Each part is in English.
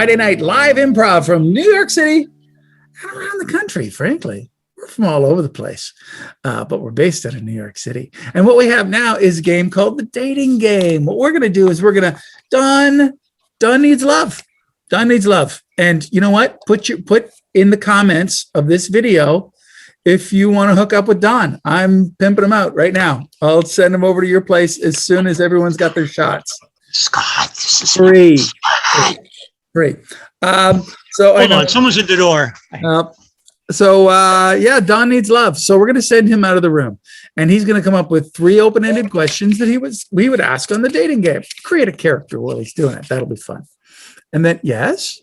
Friday night live improv from New York City and around the country, frankly. We're from all over the place, but we're based out of New York City. And what we have now is a game called the Dating Game. What we're going to do is Don needs love. Don needs love. And you know what? Put in the comments of this video if you want to hook up with Don. I'm pimping him out right now. I'll send him over to your place as soon as everyone's got their shots. Scott, this is Free. So hold on, someone's at the door. Don needs love. So we're going to send him out of the room, and he's going to come up with 3 open-ended questions that we would ask on the dating game. Create a character while he's doing it. That'll be fun. And then, yes.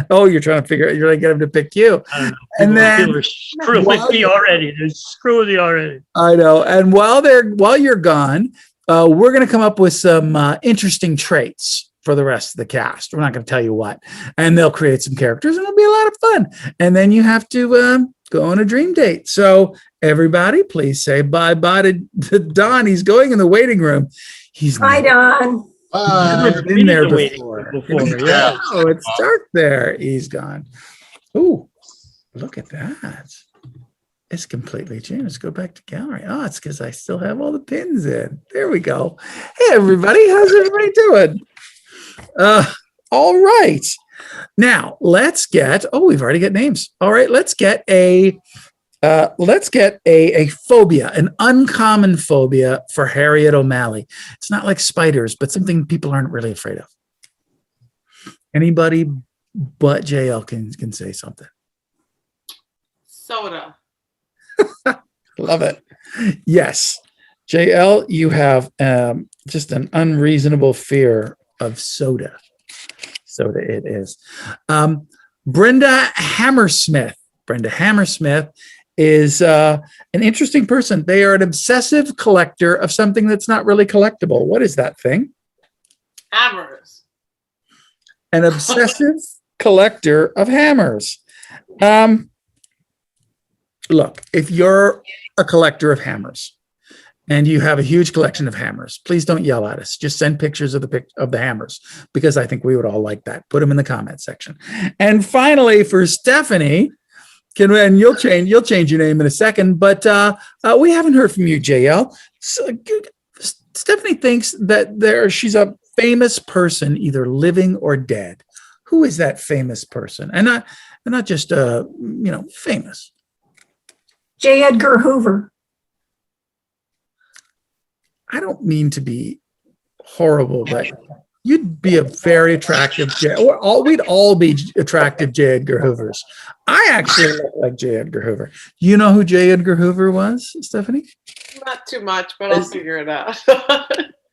Oh, you're trying to figure out, you're like, get him to pick you. And then screw with me already. Screw with me already. I know. And while you're gone, we're going to come up with some interesting traits for the rest of the cast. We're not going to tell you what. And they'll create some characters, and it'll be a lot of fun. And then you have to go on a dream date. So everybody, please say bye-bye to Don. He's going in the waiting room. Bye, Don. Never been there before. Yeah. Oh, it's dark there. He's gone. Oh, look at that. It's completely changed. Let's go back to gallery. Oh, it's because I still have all the pins in. There we go. Hey, everybody. How's everybody doing? All right. Now, let's get, we've already got names. All right, let's get a phobia, an uncommon phobia for Harriet O'Malley. It's not like spiders, but something people aren't really afraid of. Anybody but JL can say something. Soda. Love it. Yes. JL, you have just an unreasonable fear of soda. Soda it is. Brenda Hammersmith. Brenda Hammersmith is an interesting person. They are an obsessive collector of something that's not really collectible. What is that thing? Hammers. An obsessive collector of hammers. Look, if you're a collector of hammers and you have a huge collection of hammers, please don't yell at us. Just send pictures of the hammers, because I think we would all like that. Put them in the comment section. And finally, for Stephanie, and you'll change your name in a second, but we haven't heard from you, JL. So, Stephanie thinks that she's a famous person, either living or dead. Who is that famous person? And not just famous. J. Edgar Hoover. I don't mean to be horrible, but you'd be a very attractive we'd all be attractive J. Edgar Hoovers. I actually look like J. Edgar Hoover. You know who J. Edgar Hoover was, Stephanie? Not too much, but I'll figure it out.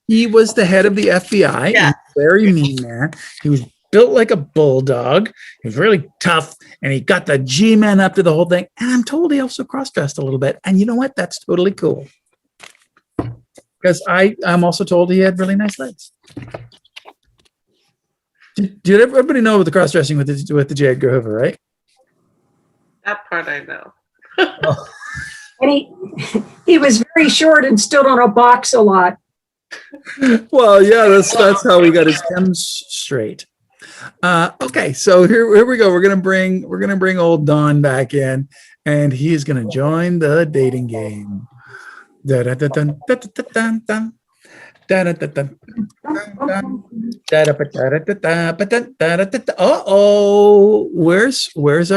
He was the head of the FBI. Yeah. Very mean man. He was built like a bulldog. He was really tough, and he got the G-men up to the whole thing. And I'm told he also cross-dressed a little bit. And you know what? That's totally cool. Because I'm also told he had really nice legs. Did everybody know the cross-dressing with the J. Edgar Hoover, right? That part I know. Oh. And he was very short and stood on a box a lot. Well, yeah, that's how he got his M's straight. Okay, so here we go. We're gonna bring old Don back in, and he is gonna join the dating game. Uh-oh, where's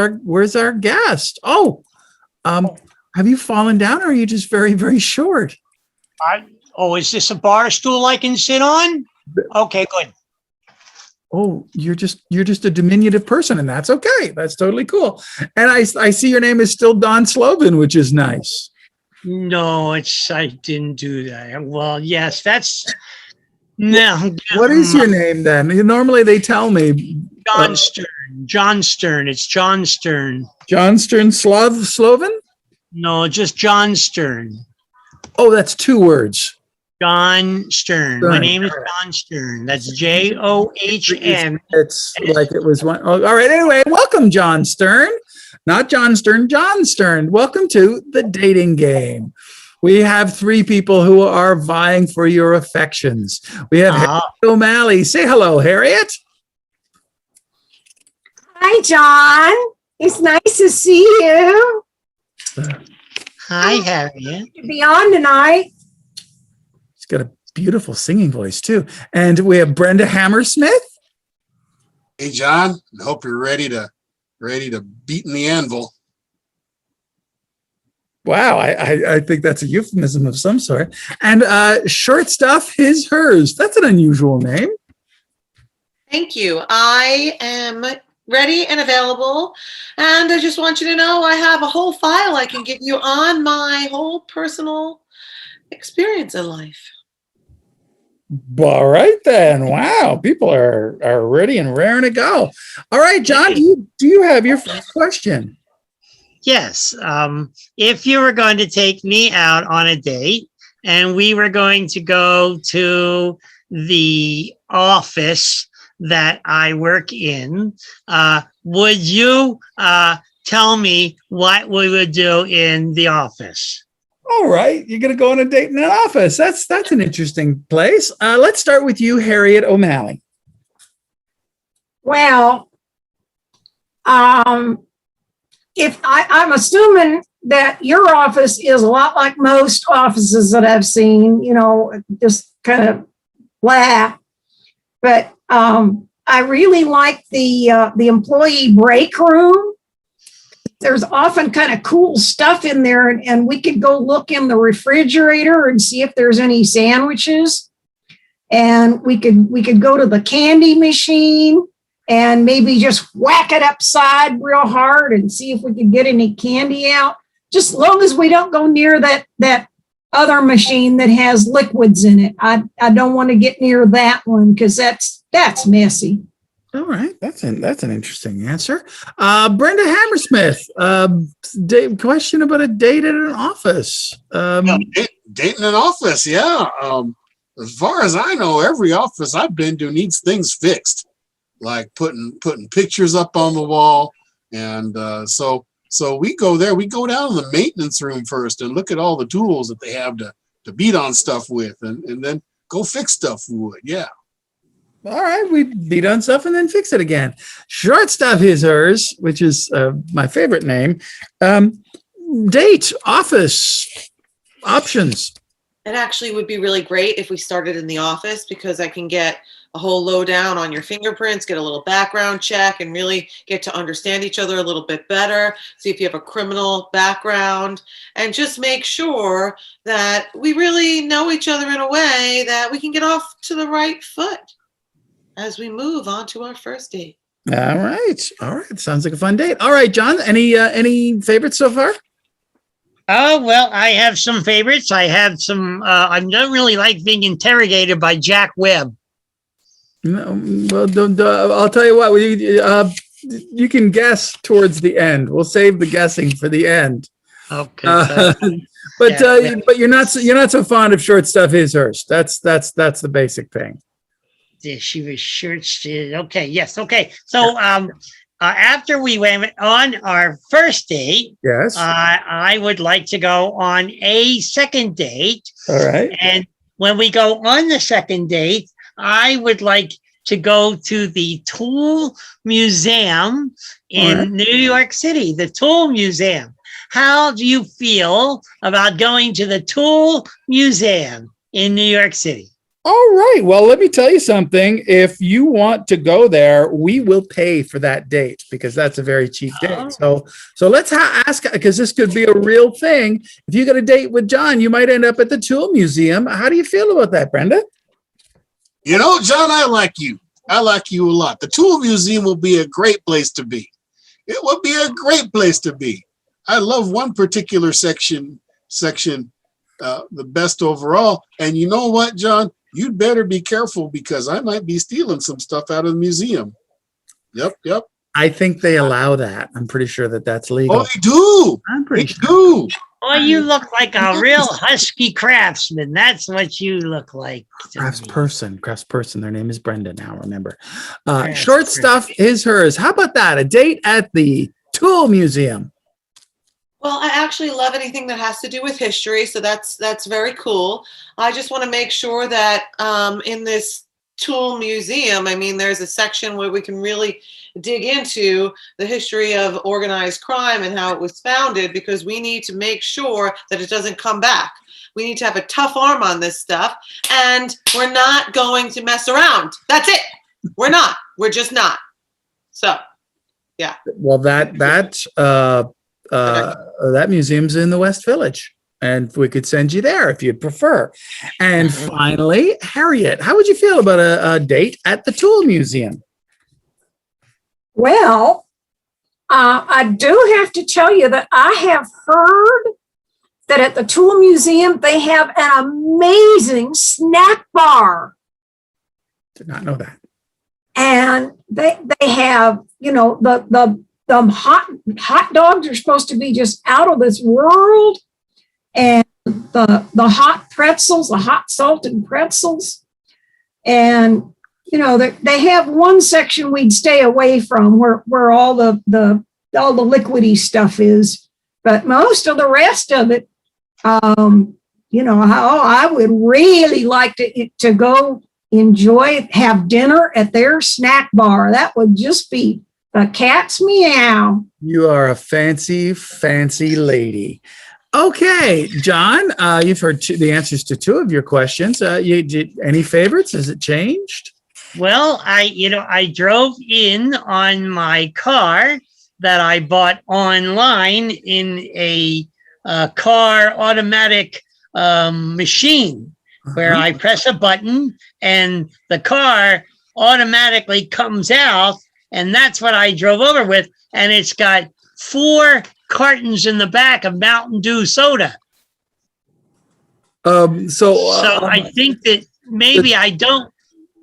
our guest? Have you fallen down, or are you just very, very short? Is this a bar stool I can sit on? Okay, good. Oh, you're just a diminutive person, and that's okay. That's totally cool. And I see your name is still Don Slovin, which is nice. No, I didn't do that. Well, yes, that's no. What is your name then? Normally they tell me. John Stern. John Stern. It's John Stern. John Stern Slovin? No, just John Stern. Oh, that's 2 words. John Stern. My name is John Stern. That's John. It's like it was one. Oh, all right. Anyway, welcome, John Stern. Not John Stern, John Stern. Welcome to the dating game. We have three people who are vying for your affections. We have Harriet O'Malley. Say hello, Harriet. Hi, John. It's nice to see you. Hi, Harriet. To be on tonight. She's got a beautiful singing voice, too. And we have Brenda Hammersmith. Hey, John. I hope you're ready to beat in the anvil. Wow, I think that's a euphemism of some sort. And Short Stuff, His, Hers. That's an unusual name. Thank you. I am ready and available. And I just want you to know I have a whole file I can give you on my whole personal experience in life. All right, then. Wow, people are ready and raring to go. All right, John, do you have your first question? Yes. If you were going to take me out on a date and we were going to go to the office that I work in, would you tell me what we would do in the office? All right, you're going to go on a date in an office. That's an interesting place. Let's start with you, Harriet O'Malley. Well, if I'm assuming that your office is a lot like most offices that I've seen, just kind of blah. But I really like the employee break room. There's often kind of cool stuff in there, and we could go look in the refrigerator and see if there's any sandwiches. And we could go to the candy machine and maybe just whack it upside real hard and see if we could get any candy out. Just as long as we don't go near that other machine that has liquids in it. I don't want to get near that one because that's messy. All right, that's an interesting answer. Brenda Hammersmith, question about a date at an office. Date in an office, yeah. As far as I know, every office I've been to needs things fixed, like putting pictures up on the wall, and so we go there. We go down to the maintenance room first and look at all the tools that they have to beat on stuff with, and then go fix stuff we would. Yeah. All right, we beat on stuff and then fix it again. Short Stuff, His, Hers, which is my favorite name. Date, office, options. It actually would be really great if we started in the office because I can get a whole lowdown on your fingerprints, get a little background check, and really get to understand each other a little bit better, see if you have a criminal background, and just make sure that we really know each other in a way that we can get off to the right foot as we move on to our first date. All right. Sounds like a fun date. All right, John, any favorites so far? Oh, well, I have some favorites. I have some, I don't really like being interrogated by Jack Webb. No, well, I'll tell you what, you can guess towards the end. We'll save the guessing for the end. Okay. But you're not so fond of Short Stuff, His, Hers. That's the basic thing. She was short. Okay. Yes. Okay. So, after we went on our first date, yes, I would like to go on a second date. All right. And when we go on the second date, I would like to go to the Tool Museum in New York City, the Tool Museum. How do you feel about going to the Tool Museum in New York City? All right. Well, let me tell you something. If you want to go there, we will pay for that date because that's a very cheap date. So let's ask, because this could be a real thing. If you got a date with John, you might end up at the Tool Museum. How do you feel about that, Brenda? John, I like you. I like you a lot. The Tool Museum will be a great place to be. It will be a great place to be. I love one particular section, the best overall. And you know what, John? You'd better be careful because I might be stealing some stuff out of the museum. Yep. I think they allow that. I'm pretty sure that's legal. Oh, they do. I'm pretty sure. Do. Oh, you look like a real husky craftsman. That's what you look like. Craftsperson. Their name is Brenda now, remember. Short Stuff, His, Hers. How about that? A date at the Tool Museum. Well, I actually love anything that has to do with history, so that's very cool. I just want to make sure that in this tool museum, I mean, there's a section where we can really dig into the history of organized crime and how it was founded, because we need to make sure that it doesn't come back. We need to have a tough arm on this stuff, and we're not going to mess around. That's it. We're not. We're just not. So, yeah. Well, that museum's in the West Village, and we could send you there if you'd prefer. And finally, Harriet, how would you feel about a date at the Tool Museum? Well, I do have to tell you that I have heard that at the Tool Museum, they have an amazing snack bar. Did not know that. And they have, you know, the hot dogs are supposed to be just out of this world. And the hot pretzels, the hot salted pretzels. And, you know, they have one section we'd stay away from where all the liquidy stuff is. But most of the rest of it, you know, I would really like to go enjoy, have dinner at their snack bar. That would just be the cat's meow. You are a fancy, fancy lady. Okay, John, you've heard the answers to two of your questions. Any favorites? Has it changed? Well, I drove in on my car that I bought online in a car automatic machine where I press a button and the car automatically comes out, and that's what I drove over with. And it's got 4 cartons in the back of Mountain Dew soda. So I think that maybe I don't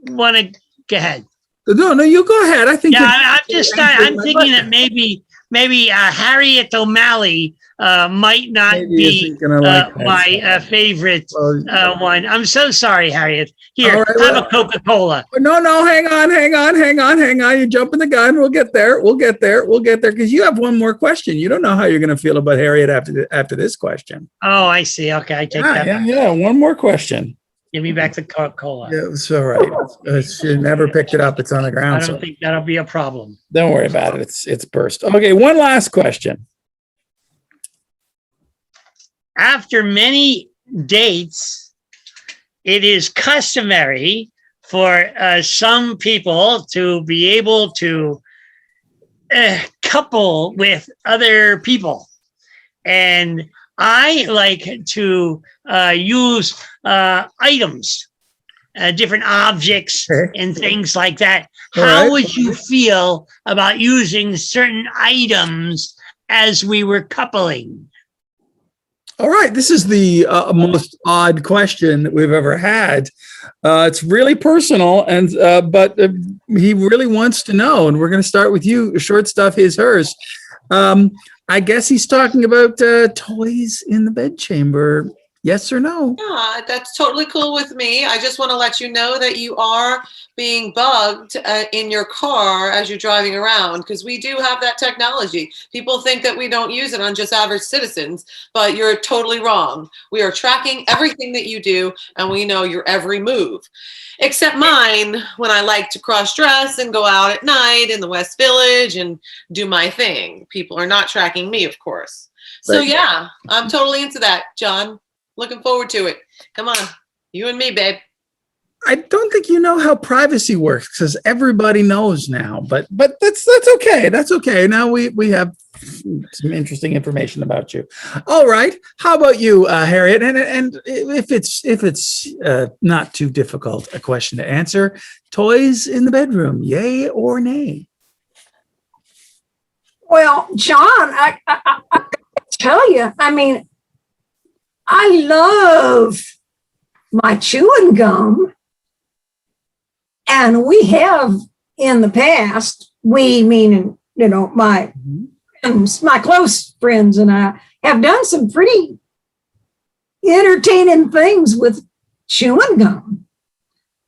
want to go ahead. No, you go ahead. I think. Yeah, I'm thinking that maybe Harriet O'Malley might not be my favorite one. I'm so sorry, Harriet. Here, right, have a Coca-Cola. No, hang on. You're jumping the gun. We'll get there. Because you have one more question. You don't know how you're going to feel about Harriet after this question. Oh, I see. Okay, I take that back. Yeah. One more question. Give me back the Coca-Cola. Yeah, it's all right. She never picked it up. It's on the ground. I don't think that'll be a problem. Don't worry about it. It's burst. Okay, one last question. After many dates, it is customary for some people to be able to couple with other people. And I like to use items, different objects and things like that. How would you feel about using certain items as we were coupling? All right, this is the most odd question that we've ever had. It's really personal, but he really wants to know, and we're going to start with you. Short stuff, hers. I guess he's talking about toys in the bedchamber. Yes or no? Yeah, that's totally cool with me. I just want to let you know that you are being bugged in your car as you're driving around, because we do have that technology. People think that we don't use it on just average citizens, but you're totally wrong. We are tracking everything that you do, and we know your every move. Except mine, when I like to cross-dress and go out at night in the West Village and do my thing. People are not tracking me, of course. So yeah, I'm totally into that, John. Looking forward to it. Come on, you and me, babe. I don't think you know how privacy works, because everybody knows now. But that's okay. That's okay. Now we have some interesting information about you. All right. How about you, Harriet? And if it's not too difficult a question to answer, toys in the bedroom, yay or nay? Well, John, I tell you, I mean, I love my chewing gum. And we have in the past, we meaning, you know, my friends, my close friends and I have done some pretty entertaining things with chewing gum.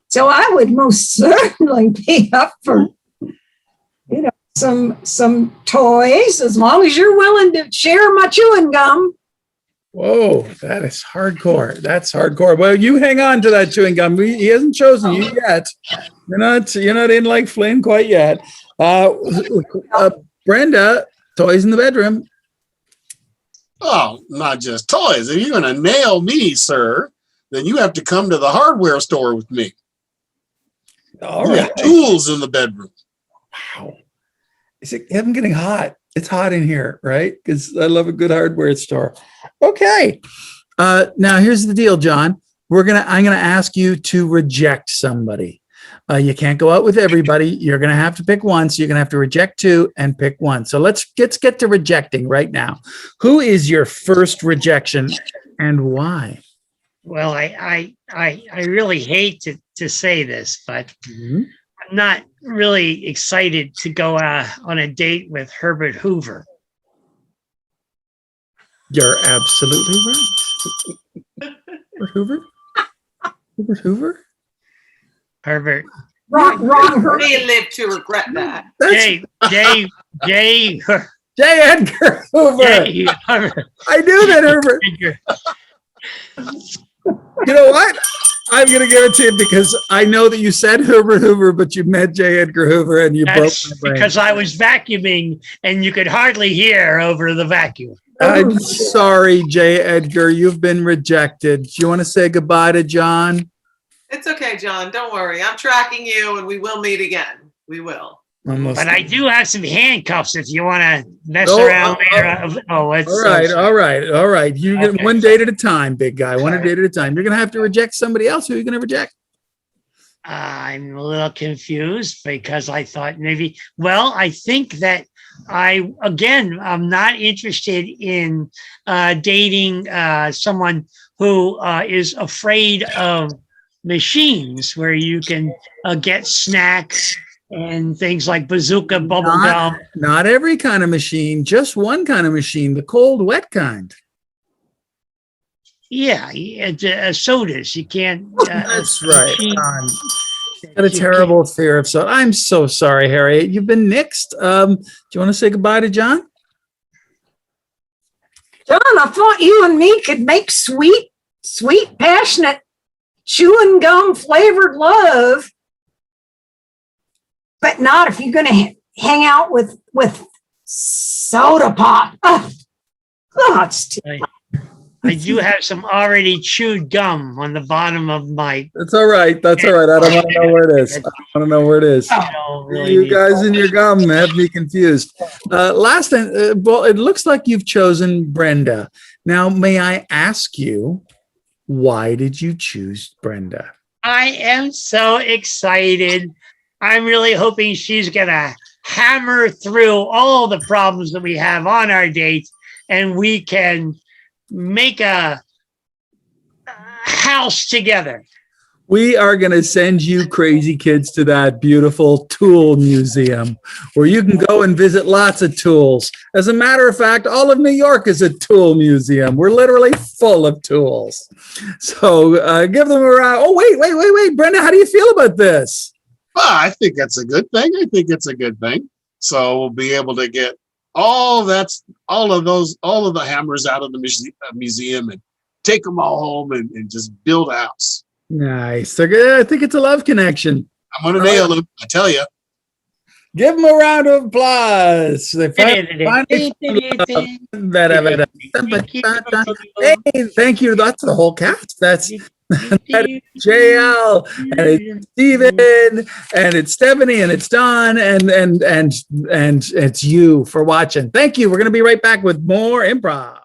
So I would most certainly be up for, you know, some toys, as long as you're willing to share my chewing gum. Whoa, that is hardcore. That's hardcore. Well, you hang on to that chewing gum. He hasn't chosen you yet. You're not in like Flynn quite yet. Brenda, toys in the bedroom. Oh, not just toys. If you're going to nail me, sir, then you have to come to the hardware store with me. All We right. have tools in the bedroom. Wow. Is it I'm getting hot? It's hot in here, right? Because I love a good hardware store. Okay. Now here's the deal, John. I'm gonna ask you to reject somebody. You can't go out with everybody. You're gonna have to pick one. So you're gonna have to reject two and pick one. So let's get to rejecting right now. Who is your first rejection and why? Well, I really hate to say this, but Mhm. I'm not really excited to go on a date with Herbert Hoover. You're absolutely right. Herbert Hoover? Herbert Hoover? Herbert. Wrong. May live to regret that. That's J. J. Edgar Hoover. Herbert. I knew that, Herbert. You know what? I'm going to give it to you because I know that you said Herbert Hoover, but you meant J. Edgar Hoover and you broke That's my brain. because I was vacuuming and you could hardly hear over the vacuum. I'm sorry, J. Edgar. You've been rejected. Do you want to say goodbye to John? It's okay, John. Don't worry. I'm tracking you and we will meet again. We will. Almost. But I do have some handcuffs if you want to mess Oh, around later. All right. You get Okay. one date at a time, big guy. One date at a time. You're going to have to reject somebody else. Who are you going to reject? I'm a little confused because I thought I think that I'm not interested in dating someone who is afraid of machines where you can get snacks and things like bazooka bubble gum. Not every kind of machine, just one kind of machine, the cold, wet kind. Yeah, sodas. You can't. That's right. machine- Got a terrible fear of soda. I'm so sorry, Harriet. You've been nixed. Do you want to say goodbye to John? John, I thought you and me could make sweet, passionate, chewing gum flavored love, but not if you're going to hang out with soda pop. Oh, it's too I do have some already chewed gum on the bottom of my. That's all right. That's all right. I don't want to know where it is. I don't want to know where it is. You guys and your gum have me confused. Last time, well, it looks like you've chosen Brenda. Now, may I ask you, why did you choose Brenda? I am so excited. I'm really hoping she's going to hammer through all the problems that we have on our date and we can make a house together. We are going to send you crazy kids to that beautiful tool museum where you can go and visit lots of tools. As a matter of fact, all of New York is a tool museum. We're literally full of tools. So give them a round. Oh, wait. Brenda, how do you feel about this? Well, I think that's a good thing. So we'll be able to get all of the hammers out of the museum and take them all home and just build a house. Nice. They're good. I think it's a love connection. I'm going to nail them, I tell you. Give them a round of applause. They finally Hey, thank you. That's the whole cast. That's JL and it's Steven and it's Stephanie and it's Don and it's you for watching. Thank you. We're going to be right back with more improv.